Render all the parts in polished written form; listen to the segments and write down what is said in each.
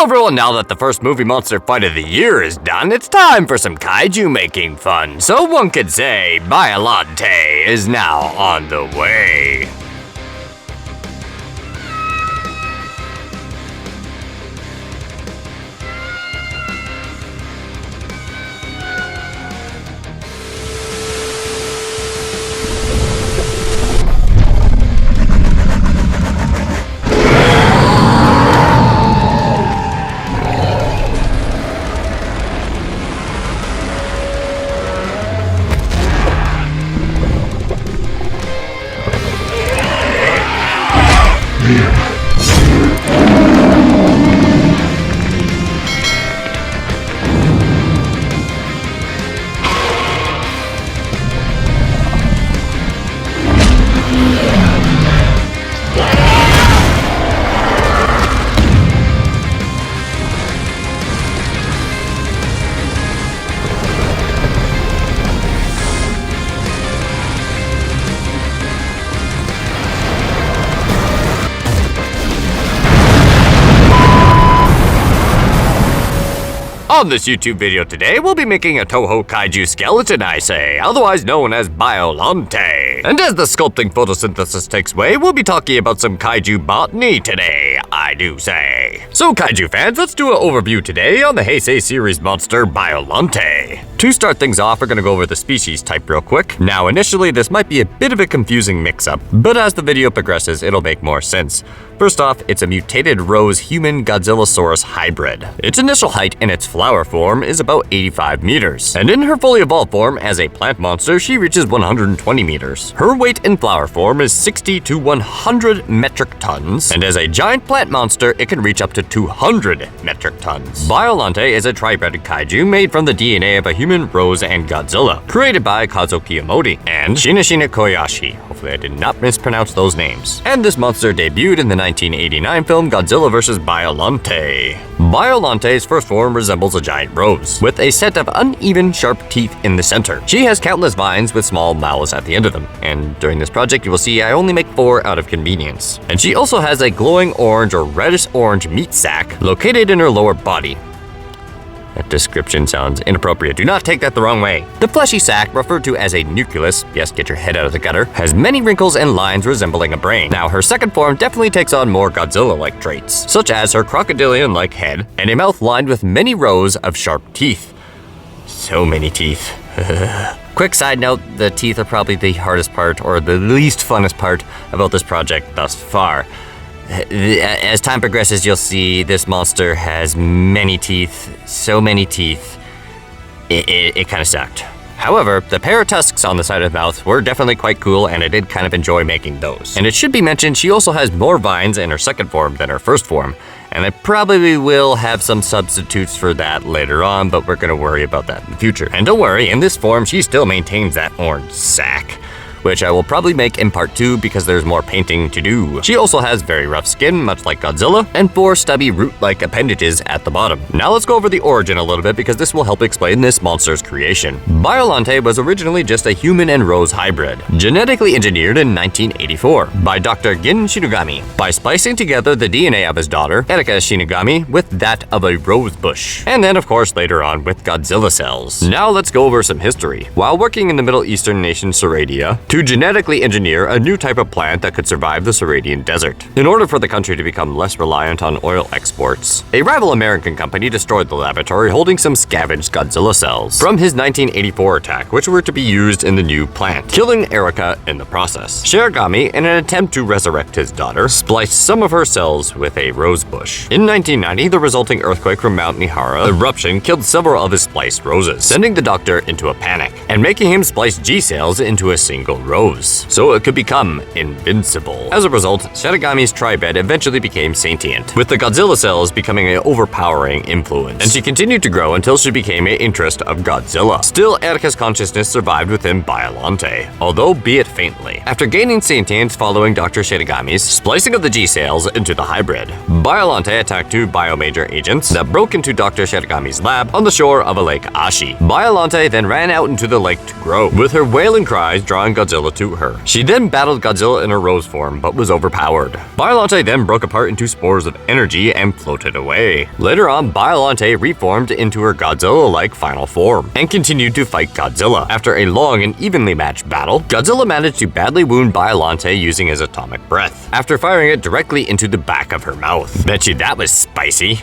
Well everyone, now that the first movie monster fight of the year is done, it's time for some kaiju making fun. So one could say Biollante is now on the way. On this YouTube video today, we'll be making a Toho Kaiju skeleton, I say, otherwise known as Biollante. And as the sculpting photosynthesis takes way, we'll be talking about some Kaiju Botany today, I do say. So Kaiju fans, let's do an overview today on the Heisei series monster Biollante. To start things off, we're gonna go over the species type real quick. Now initially, this might be a bit of a confusing mix-up, but as the video progresses, it'll make more sense. First off, it's a mutated rose human Godzillasaurus hybrid. Its initial height in its flower form is about 85 meters. And in her fully evolved form as a plant monster, she reaches 120 meters. Her weight in flower form is 60 to 100 metric tons. And as a giant plant monster, it can reach up to 200 metric tons. Biollante is a tri-breeded kaiju made from the DNA of a human, rose, and Godzilla. Created by Kazo Kiyomori and Shinashina Koyashi. Hopefully I did not mispronounce those names. And this monster debuted in the 1989 film Godzilla vs. Biollante. Biollante's first form resembles a giant rose, with a set of uneven, sharp teeth in the center. She has countless vines with small mouths at the end of them, and during this project you will see I only make 4 out of convenience. And she also has a glowing orange or reddish-orange meat sac located in her lower body. That description sounds inappropriate. Do not take that the wrong way. The fleshy sac, referred to as a nucleus, yes, get your head out of the gutter, has many wrinkles and lines resembling a brain. Now, her second form definitely takes on more Godzilla-like traits, such as her crocodilian-like head and a mouth lined with many rows of sharp teeth. So many teeth. Quick side note, the teeth are probably the hardest part, or the least funnest part about this project thus far. As time progresses, you'll see this monster has many teeth, so many teeth, it kind of sucked. However, the pair of tusks on the side of the mouth were definitely quite cool, and I did kind of enjoy making those. And it should be mentioned, she also has more vines in her second form than her first form, and I probably will have some substitutes for that later on, but we're gonna worry about that in the future. And don't worry, in this form, she still maintains that orange sac, which I will probably make in part 2 because there's more painting to do. She also has very rough skin, much like Godzilla, and 4 stubby root-like appendages at the bottom. Now let's go over the origin a little bit because this will help explain this monster's creation. Biollante was originally just a human and rose hybrid, genetically engineered in 1984 by Dr. Gin Shinigami by splicing together the DNA of his daughter, Erika Shinigami, with that of a rose bush. And then, of course, later on with Godzilla cells. Now let's go over some history. While working in the Middle Eastern nation Saradia, to genetically engineer a new type of plant that could survive the Saradian desert. In order for the country to become less reliant on oil exports, a rival American company destroyed the laboratory holding some scavenged Godzilla cells from his 1984 attack, which were to be used in the new plant, killing Erika in the process. Shinigami, in an attempt to resurrect his daughter, spliced some of her cells with a rose bush. In 1990, the resulting earthquake from Mount Nihara eruption killed several of his spliced roses, sending the doctor into a panic, and making him splice G cells into a single rose, so it could become invincible. As a result, Shinigami's tri-bed eventually became sentient, with the Godzilla cells becoming an overpowering influence, and she continued to grow until she became an interest of Godzilla. Still, Erika's consciousness survived within Biollante, although be it faintly. After gaining sentience following Dr. Shinigami's splicing of the G cells into the hybrid, Biollante attacked 2 biomajor agents that broke into Dr. Shinigami's lab on the shore of a lake Ashi. Biollante then ran out into the lake to grow, with her wailing cries drawing Godzilla Godzilla to her. She then battled Godzilla in her rose form, but was overpowered. Biollante then broke apart into spores of energy and floated away. Later on, Biollante reformed into her Godzilla-like final form, and continued to fight Godzilla. After a long and evenly matched battle, Godzilla managed to badly wound Biollante using his atomic breath, after firing it directly into the back of her mouth. Bet you that was spicy.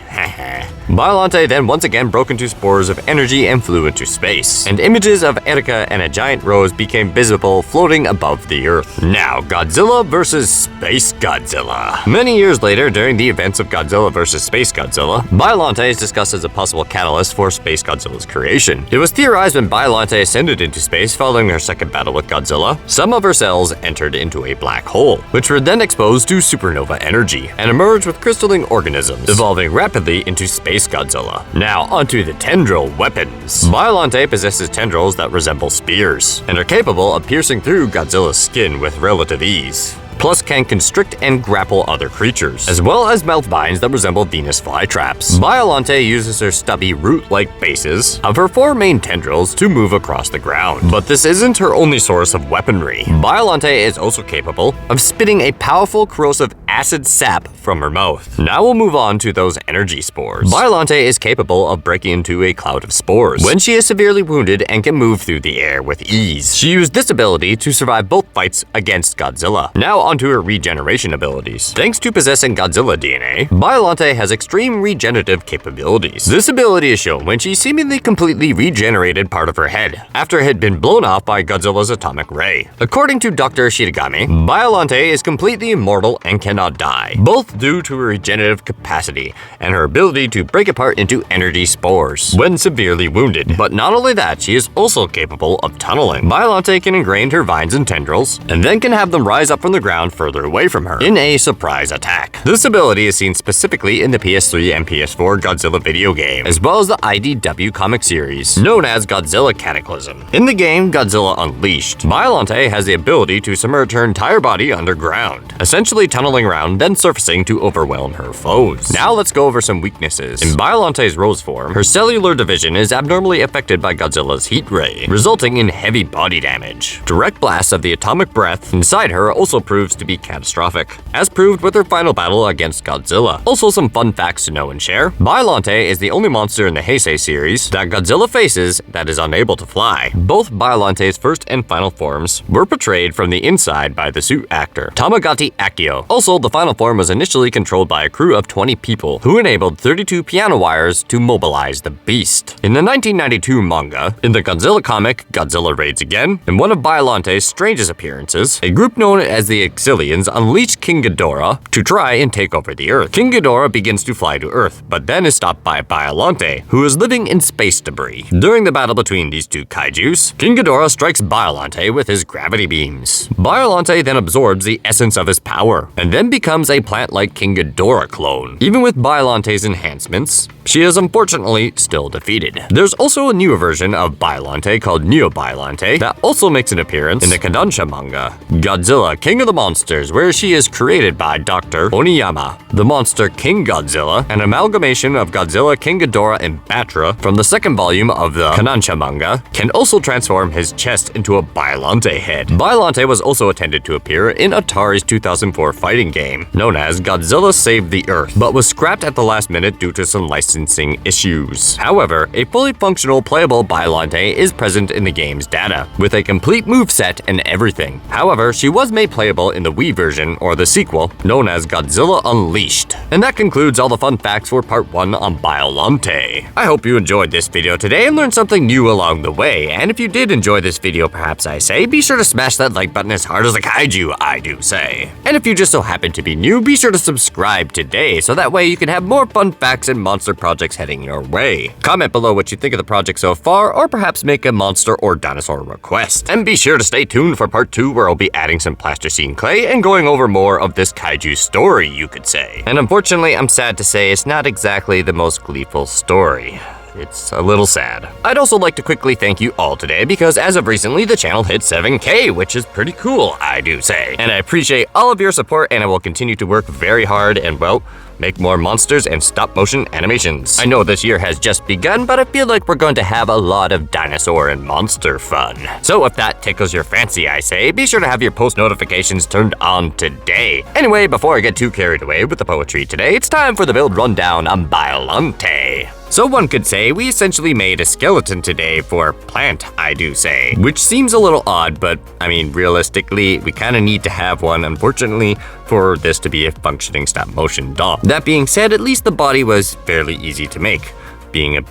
Biollante then once again broke into spores of energy and flew into space, and images of Erika and a giant rose became visible floating above the Earth. Now, Godzilla vs. Space Godzilla. Many years later, during the events of Godzilla vs. Space Godzilla, Biollante is discussed as a possible catalyst for Space Godzilla's creation. It was theorized when Biollante ascended into space following her second battle with Godzilla, some of her cells entered into a black hole, which were then exposed to supernova energy, and emerged with crystalline organisms, evolving rapidly into Space Godzilla. Now, onto the tendril weapons. Biollante possesses tendrils that resemble spears, and are capable of piercing through Godzilla's skin with relative ease, plus can constrict and grapple other creatures, as well as melt vines that resemble Venus flytraps. Biollante uses her stubby root-like bases of her four main tendrils to move across the ground. But this isn't her only source of weaponry. Biollante is also capable of spitting a powerful corrosive acid sap from her mouth. Now we'll move on to those energy spores. Biollante is capable of breaking into a cloud of spores when she is severely wounded and can move through the air with ease. She used this ability to survive both fights against Godzilla. Now onto her regeneration abilities. Thanks to possessing Godzilla DNA, Biollante has extreme regenerative capabilities. This ability is shown when she seemingly completely regenerated part of her head, after it had been blown off by Godzilla's atomic ray. According to Dr. Shiragami, Biollante is completely immortal and cannot die, both due to her regenerative capacity and her ability to break apart into energy spores when severely wounded. But not only that, she is also capable of tunneling. Biollante can ingrain her vines and tendrils, and then can have them rise up from the ground further away from her in a surprise attack. This ability is seen specifically in the PS3 and PS4 Godzilla video game, as well as the IDW comic series known as Godzilla Cataclysm. In the game Godzilla Unleashed, Biollante has the ability to submerge her entire body underground, essentially tunneling around, then surfacing to overwhelm her foes. Now let's go over some weaknesses. In Biollante's rose form, her cellular division is abnormally affected by Godzilla's heat ray, resulting in heavy body damage. Direct blasts of the atomic breath inside her also proves to be catastrophic, as proved with her final battle against Godzilla. Also, some fun facts to know and share. Biollante is the only monster in the Heisei series that Godzilla faces that is unable to fly. Both Biollante's first and final forms were portrayed from the inside by the suit actor Tamagotchi Akio. Also, the final form was initially controlled by a crew of 20 people who enabled 32 piano wires to mobilize the beast. In the 1992 manga, in the Godzilla comic Godzilla Raids Again, in one of Biollante's strangest appearances, a group known as the Exilians unleash King Ghidorah to try and take over the Earth. King Ghidorah begins to fly to Earth, but then is stopped by Biollante, who is living in space debris. During the battle between these two kaijus, King Ghidorah strikes Biollante with his gravity beams. Biollante then absorbs the essence of his power, and then becomes a plant-like King Ghidorah clone. Even with Biollante's enhancements, she is unfortunately still defeated. There's also a newer version of Biollante called Neo Biollante that also makes an appearance in the Kodansha manga, Godzilla King of the Monsters, where she is created by Dr. Oniyama. The monster King Godzilla, an amalgamation of Godzilla, King Ghidorah, and Batra from the second volume of the Kodansha manga, can also transform his chest into a Biollante head. Biollante was also intended to appear in Atari's 2004 fighting game, known as Godzilla Saved the Earth, but was scrapped at the last minute due to some licensing issues. However, a fully functional playable Biollante is present in the game's data, with a complete moveset and everything. However, she was made playable in the Wii version, or the sequel, known as Godzilla Unleashed. And that concludes all the fun facts for part 1 on Biollante. I hope you enjoyed this video today and learned something new along the way, and if you did enjoy this video, perhaps I say, be sure to smash that like button as hard as a kaiju, I do say. And if you just so happen to be new, be sure to subscribe today, so that way you can have more fun facts and monster projects heading your way. Comment below what you think of the project so far, or perhaps make a monster or dinosaur request. And be sure to stay tuned for part 2, where I'll be adding some plasticine clay and going over more of this kaiju story, you could say. And unfortunately, I'm sad to say it's not exactly the most gleeful story. It's a little sad. I'd also like to quickly thank you all today, because as of recently, the channel hit 7K, which is pretty cool, I do say. And I appreciate all of your support, and I will continue to work very hard and, well, make more monsters and stop-motion animations. I know this year has just begun, but I feel like we're going to have a lot of dinosaur and monster fun. So if that tickles your fancy, I say, be sure to have your post notifications turned on today. Anyway, before I get too carried away with the poetry today, it's time for the build rundown on Biollante. So one could say we essentially made a skeleton today for a plant, I do say. Which seems a little odd, but I mean, realistically, we kind of need to have one, unfortunately, for this to be a functioning stop-motion doll. That being said, at least the body was fairly easy to make, being a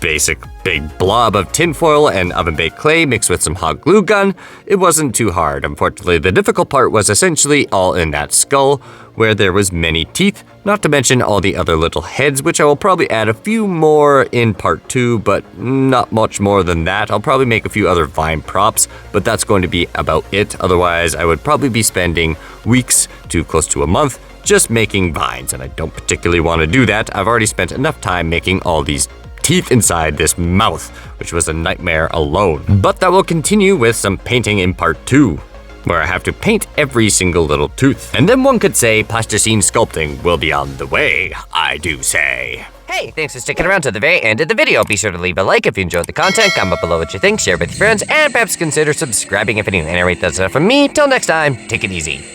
basic big blob of tinfoil and oven-baked clay mixed with some hot glue gun. It wasn't too hard. Unfortunately, the difficult part was essentially all in that skull, where there was many teeth, not to mention all the other little heads, which I will probably add a few more in part 2, but not much more than that. I'll probably make a few other vine props, but that's going to be about it. Otherwise, I would probably be spending weeks to close to a month just making vines, and I don't particularly want to do that. I've already spent enough time making all these teeth inside this mouth, which was a nightmare alone. But that will continue with some painting in part 2, where I have to paint every single little tooth. And then one could say plasticine sculpting will be on the way, I do say. Hey, thanks for sticking around to the very end of the video. Be sure to leave a like if you enjoyed the content, comment below what you think, share with your friends, and perhaps consider subscribing if any. And anyway, that's enough from me. Till next time, take it easy.